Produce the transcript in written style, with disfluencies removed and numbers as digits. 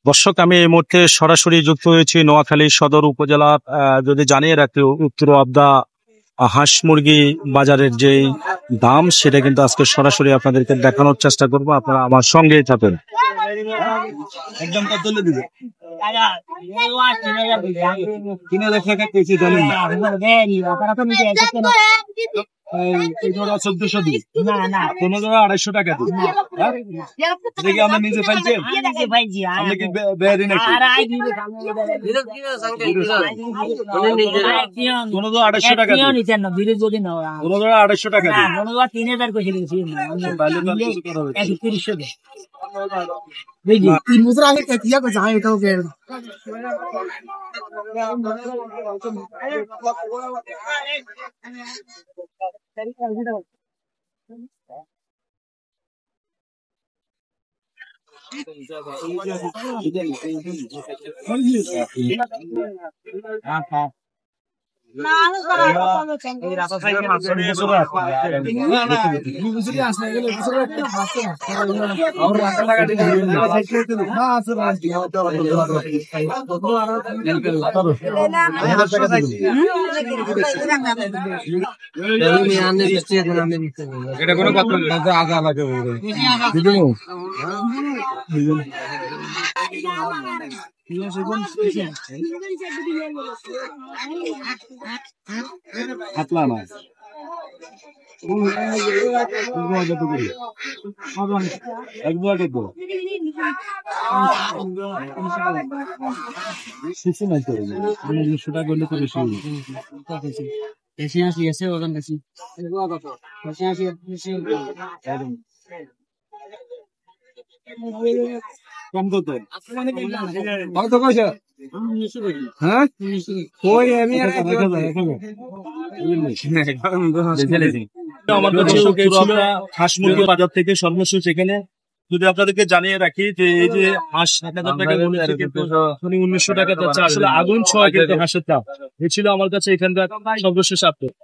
দর্শক, আমি এই মুহূর্তে সরাসরি যুক্ত হয়েছি নোয়াখালী সদর উপজেলার যদি জানিয়ে রাখি উত্তর আবদা হাঁস মুরগি বাজারের যে দাম সেটা কিন্তু আজকে সরাসরি আপনাদেরকে দেখানোর চেষ্টা করবো। আপনারা আমার সঙ্গেই থাকেন। একদম কত দিবে 3000 টাকা কেজি জানেন না? 1400 দিই না 1500 টাকা দিই। দেখি আমরা নিজে পাইছেন আপনি কি বেয়ারি নাকি 1500 টাকা দিই 1500 টাকা দিই 3000 কইছি তাহলে তো কিছু করা হবে 130 দিই দেখি 3 বছর আগে কিয়া কইছে হ্যাঁ এটাও কে এটা কোনো কথা না, আগা লাগে হাতলা না একবার দেখবো শিশু নাই তো 1900 টাকা করলে তো বেশি বেশি আসি আছে ওজন বেশি বেশি আসি কম কত কত কইছে হ্যাঁ কই আমি আর আমার কাছে হাঁস মুরগি বাজার থেকে সর্বশেষ এখানে যদি আপনাদেরকে জানিয়ে রাখি যে এই যে হাঁস 7000 টাকা বলেছে কিন্তু 1900 টাকা যাচ্ছে আসলে আগুন ছোঁয়া কিন্তু হাঁসের দাম এই ছিল আমার কাছে এখানকার সর্বশেষ আপডেট।